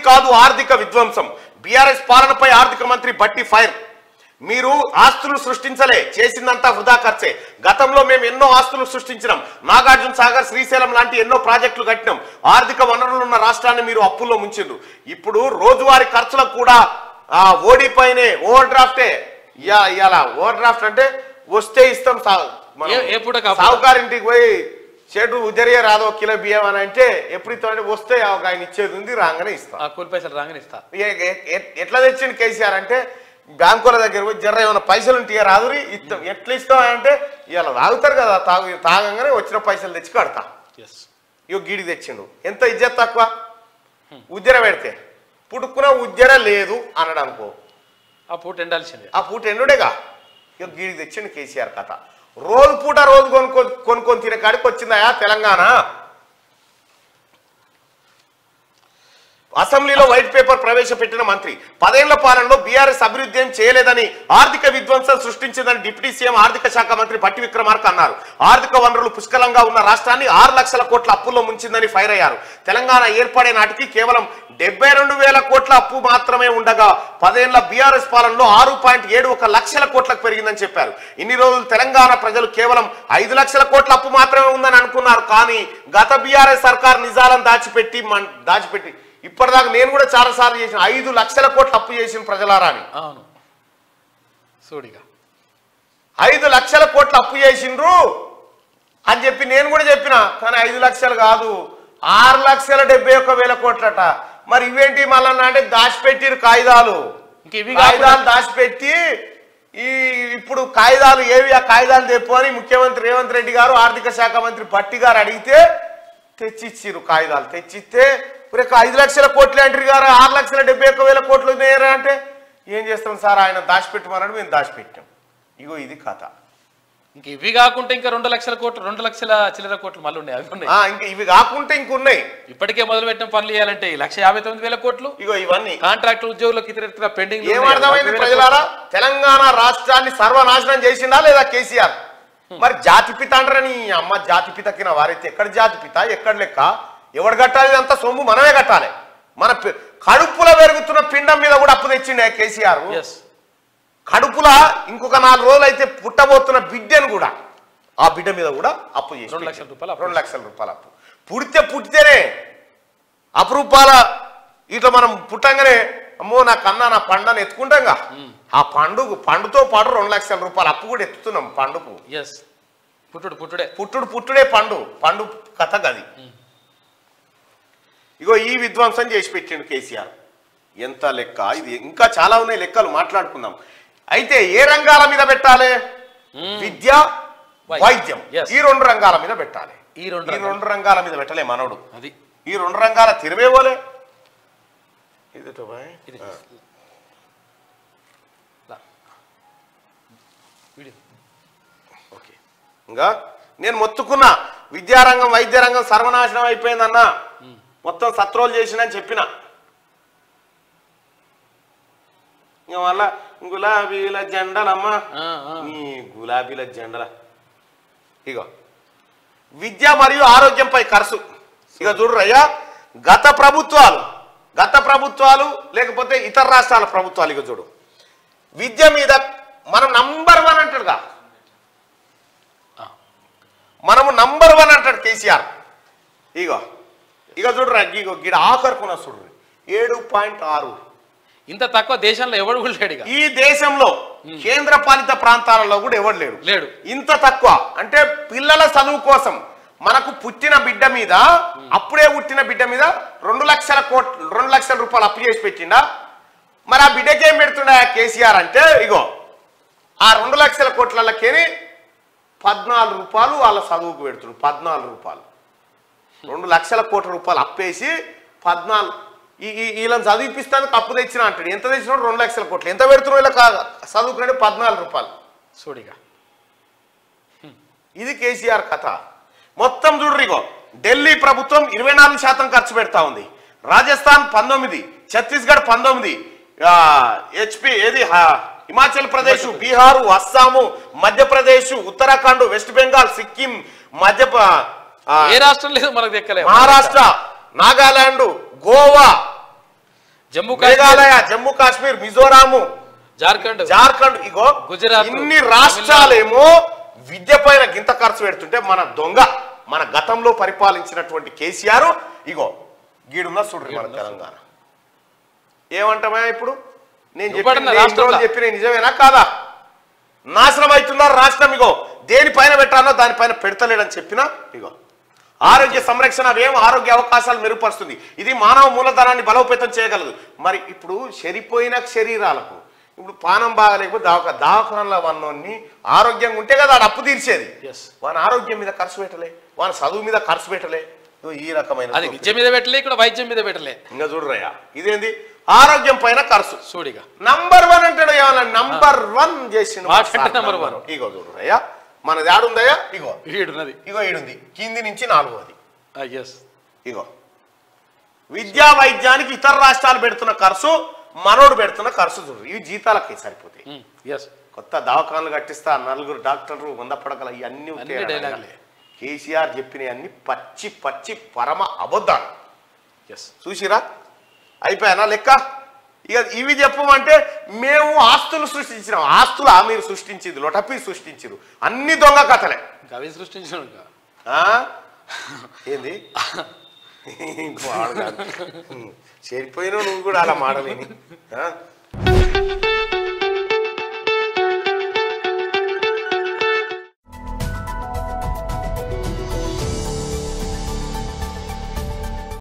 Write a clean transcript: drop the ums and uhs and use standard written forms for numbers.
కాదు ఆర్థిక విధ్వంసం. బీఆర్ఎస్ పాలనపై ఆర్థిక మంత్రి బట్టి ఫైర్. మీరు ఆస్తులు సృష్టించలే, చేసిందంతా వృధా ఖర్చే. గతంలో మేము ఎన్నో ఆస్తులు సృష్టించినాం. నాగార్జున సాగర్, శ్రీశైలం లాంటి ఎన్నో ప్రాజెక్టులు కట్టినాం. ఆర్థిక వనరులు ఉన్న రాష్ట్రాన్ని మీరు అప్పుల్లో ముంచిండ్రు. ఇప్పుడు రోజువారీ ఖర్చులకు కూడా ఓడిపోయినే ఓవర్ డ్రాఫ్టే. ఇలా ఓవర్ డ్రాఫ్ట్ అంటే వస్తే ఇస్తాం, సావుకారింటికి పోయి చెడు ఉదరియ రాదో కిలో బియ్యం అని అంటే ఎప్పుడు ఇస్తామంటే వస్తే ఆయన ఇచ్చేది ఉంది, రాగానే ఇస్తాం, కూలి పైసలు రాగానే ఇస్తా. ఎట్లా తెచ్చిండు కేసీఆర్ అంటే బ్యాంకుల దగ్గర పోయి జర్ర ఏమైనా పైసలు ఉంటే రాదురి ఇస్తాం. ఎట్లా ఇస్తాం అంటే ఇలా తాగుతారు కదా, తాగంగానే వచ్చిన పైసలు తెచ్చి కడతా. ఇగో గీడికి తెచ్చిండు. ఎంత ఇజ్జత్ తక్కువ. ఉజ్జర పెడితే పుట్టుకున్న ఉజ్జర లేదు అన్నాడు అనుకో, ఆ పూట ఎండాల్సిందే, ఆ పూట ఎండుడేగా. ఇక గీడికి తెచ్చిండు కేసీఆర్ కథ. రోజు పూట రోజు కొనుక్కొని తినే కాడికి వచ్చిందా తెలంగాణ. అసెంబ్లీలో వైట్ పేపర్ ప్రవేశపెట్టిన మంత్రి 10 ఏళ్ల పాలనలో బీఆర్ఎస్ అభివృద్ధి ఏం చేయలేదని, ఆర్థిక విధ్వంసం సృష్టించిందని డిప్యూటీ సీఎం ఆర్థిక శాఖ మంత్రి భట్టి విక్రమార్క అన్నారు. ఆర్థిక వనరులు పుష్కలంగా ఉన్న రాష్ట్రాన్ని 6 లక్షల కోట్ల అప్పుల్లో ముంచిందని ఫైర్ అయ్యారు. తెలంగాణ ఏర్పడే నాటికి కేవలం 72,000 కోట్ల అప్పు మాత్రమే ఉండగా 10 ఏళ్ల బీఆర్ఎస్ పాలనలో 6.71 లక్షల కోట్లకు పెరిగిందని చెప్పారు. ఇన్ని రోజులు తెలంగాణ ప్రజలు కేవలం 5 లక్షల కోట్ల అప్పు మాత్రమే ఉందని అనుకున్నారు. కానీ గత బీఆర్ఎస్ సర్కార్ నిజాలను దాచిపెట్టి ఇప్పటిదాకా నేను కూడా చాలా సార్లు చేసిన 5 లక్షల కోట్ల అప్పు చేసిన ప్రజలారా అని. అవును, సూడిగా 5 లక్షల కోట్ల అప్పు చేసిండ్రు అని చెప్పి నేను కూడా చెప్పిన. కానీ 5 లక్షలు కాదు, 6,71,000 కోట్లట. మరి ఇవేంటి మళ్ళా అంటే దాచిపెట్టిరు కాగితాలు దాచిపెట్టి ఇప్పుడు కాగితాలు ఏవి, ఆ కాగితాలు తెప్పు అని ముఖ్యమంత్రి రేవంత్ రెడ్డి గారు ఆర్థిక శాఖ మంత్రి భట్టి గారు అడిగితే తెచ్చిచ్చిరు. కాగితాలు తెచ్చిస్తే 5 లక్షల కోట్లు అంటారు గారు, 6,71,000 కోట్లు ఉన్నాయరా అంటే ఏం చేస్తాం సార్, ఆయన దాచిపెట్టమన్నాడు, మేము దాచిపెట్టాం. ఇగో ఇది కథ. ఇంక ఇవి కాకుండా ఇంకా 2 లక్షల కోట్లు, 2 లక్షల చిల్లర కోట్లు మళ్ళీ ఉన్నాయి. అవి ఉన్నాయి ఇంకా ఇవి కాకుండా ఇంకున్నాయి. ఇప్పటికే మొదలు పెట్టిన పనులు చేయాలంటే 1,59,000 కోట్లు. ఇగో ఇవన్నీ కాంట్రాక్ట్ ఉద్యోగులకు ఇతర పెండింగ్. ఏమర్థమైంది ప్రజలారా? తెలంగాణ రాష్ట్రాన్ని సర్వనాశనం చేసిందా లేదా కేసీఆర్? మరి జాతిపిత అంటారని అమ్మ, జాతిపితకిన వారైతే ఎక్కడ జాతిపిత, ఎక్కడ లెక్క, ఎవడు కట్టాలి? అంతా సొమ్ము మనమే కట్టాలి. మన కడుపులో పెరుగుతున్న పిండం మీద కూడా అప్పు తెచ్చిండే కేసీఆర్. కడుపులా ఇంకొక 4 రోజులు అయితే పుట్టబోతున్న బిడ్డను కూడా, ఆ బిడ్డ మీద కూడా అప్పు చేసి 2 లక్షల రూపాయలు అప్పు. పుట్టితేనే అపురూపాల ఇట్లా మనం పుట్టంగానే అమ్మో నా కన్నా నా పండని ఎత్తుకుంటాంగా, ఆ పండుతో పాటు 2 లక్షల రూపాయలు అప్పు కూడా ఎత్తుతున్నాం పండుకు. పుట్టుడే పండు కథ గది. ఇగో ఈ విధ్వంసం చేసి పెట్టిండు కేసీఆర్. ఎంత లెక్క ఇది, ఇంకా చాలా ఉన్నాయి లెక్కలు, మాట్లాడుకుందాం. అయితే ఏ రంగాల మీద పెట్టాలి? విద్య, వైద్యం, ఈ 2 రంగాల మీద పెట్టాలి. ఈ 2 రంగాల మీద పెట్టలే మనోడు. అది ఈ 2 రంగాల తిరివేవోలే. ఓకే, ఇంకా నేను మొత్తుకున్నా విద్యారంగం వైద్యరంగం సర్వనాశనం అయిపోయిందన్నా, మొత్తం సత్రోలు చేసినని చెప్పిన. ఇంకా మళ్ళా గులాబీల జెండలమ్మా, ఈ గులాబీల జెండల. ఇగో విద్య మరియు ఆరోగ్యంపై ఖర్చు. ఇక చూడరయ్యా, గత ప్రభుత్వాలు లేకపోతే ఇతర రాష్ట్రాల ప్రభుత్వాలు, ఇక చూడు విద్య మీద మనం నంబర్ 1 అంటాడుగా, మనము నంబర్ 1 అంటాడు కేసీఆర్. ఇక చూడరా, ఇగో గిడ ఆఖరుకున్న చూడు 7.6. ఇంత తక్కువ దేశంలో ఎవడు కూడా లేడు. ఈ దేశంలో కేంద్ర పాలిత ప్రాంతాలలో కూడా ఎవడు లేడు. ఇంత తక్కువ అంటే పిల్లల చదువు కోసం మనకు పుట్టిన బిడ్డ మీద, అప్పుడే పుట్టిన బిడ్డ మీద 2 లక్షల రూపాయలు అప్పు చేసి పెట్టిండా. మరి ఆ బిడ్డకి ఏం పెడుతుండ కేసీఆర్ అంటే, ఇగో ఆ 2 లక్షల కోట్లకేని 14 రూపాయలు వాళ్ళ చదువుకు పెడుతుండు. 14 రూపాయలు, 2 లక్షల కోట్ల రూపాయలు అప్పేసి 14 వీళ్ళని చదివిపిస్తానికి అప్పు తెచ్చిన అంటాడు. ఎంత తెచ్చినాడు? 2 లక్షల కోట్లు. ఎంత పెడుతున్నాడు ఇలా చదువుకున్నాడు? 14 రూపాయలు. చూడిగా ఇది కేసీఆర్ కథ మొత్తం. చూడరు, ఇగో ఢిల్లీ ప్రభుత్వం 24% ఖర్చు పెడతా ఉంది, రాజస్థాన్ 19, ఛత్తీస్గఢ్ 19, హిమాచల్ ప్రదేశ్, బీహారు, అస్సాము, మధ్యప్రదేశ్, ఉత్తరాఖండ్, వెస్ట్ బెంగాల్, సిక్కిం, ఏ రాష్ట్రం లేదు మనకు దక్కలే, మహారాష్ట్ర, నాగాలాండ్, గోవా, మేఘాలయ, జమ్మూ కాశ్మీర్, మిజోరాము, జార్ఖండ్ ఇగో గుజరాత్, ఇన్ని రాష్ట్రాలేమో విద్య పైన గింత ఖర్చు పెడుతుంటే మన గతంలో పరిపాలించినటువంటి కేసీఆర్ ఇగో గీడున్న చూడ్రి మన తెలంగాణ ఏమంటామా ఇప్పుడు నేను చెప్పిన నిజమేనా కాదా? నాశనం అవుతున్నారు రాష్ట్రం. ఇగో దేనిపైన పెట్టానో దానిపైన పెడతలేడని చెప్పినా ఇగో ఆరోగ్య సంరక్షణ వ్యయం ఆరోగ్య అవకాశాలు మెరుగుపరుస్తుంది. ఇది మానవ మూలధనాన్ని బలోపేతం చేయగలదు. మరి ఇప్పుడు చెరిపోయిన శరీరాలకు ఇప్పుడు పానం బాగలేకపోతే దవాఖానలో వన్నోన్ని ఆరోగ్యంగా ఉంటే కదా అప్పు తీర్చేది. వాని ఆరోగ్యం మీద ఖర్చు పెట్టలే, వాని చదువు మీద ఖర్చు పెట్టలే. ఈ రకమైన విద్య మీద పెట్టలే, ఇక్కడ వైద్యం మీద పెట్టలే. ఇంకా చూడరయ్యా ఇదేంది ఆరోగ్యం పైన ఖర్చు చూడిగా నంబర్ 1 అంటాడు. ఏమన్నా నంబర్ 1 చేసిన ఇగో చూడరయ్యా మనది ఆడుందయ్యా ఇగో ఇగో ఈడుంది కింది నుంచి 4వది. ఇగో విద్యా వైద్యానికి ఇతర రాష్ట్రాలు పెడుతున్న ఖర్చు మనోడు పెడుతున్న ఖర్చు చూడు. ఇవి జీతాలకి సరిపోతాయి. కొత్త దవాఖానలు కట్టిస్తా 4 డాక్టర్లు 100 పడకలు ఇవన్నీ కేసీఆర్ చెప్పినవన్నీ పచ్చి పరమ అబద్ధాలు. చూసిరా అయిపోయానా లెక్క. ఇక ఇవి చెప్పమంటే మేము ఆస్తులు సృష్టించినాం. ఆస్తులు మీరు సృష్టించింది లొటపి సృష్టించారు. అన్ని దొంగ కథలే అవి సృష్టించిన ఏంది చేరిపోయినావు నువ్వు కూడా అలా మాడలేని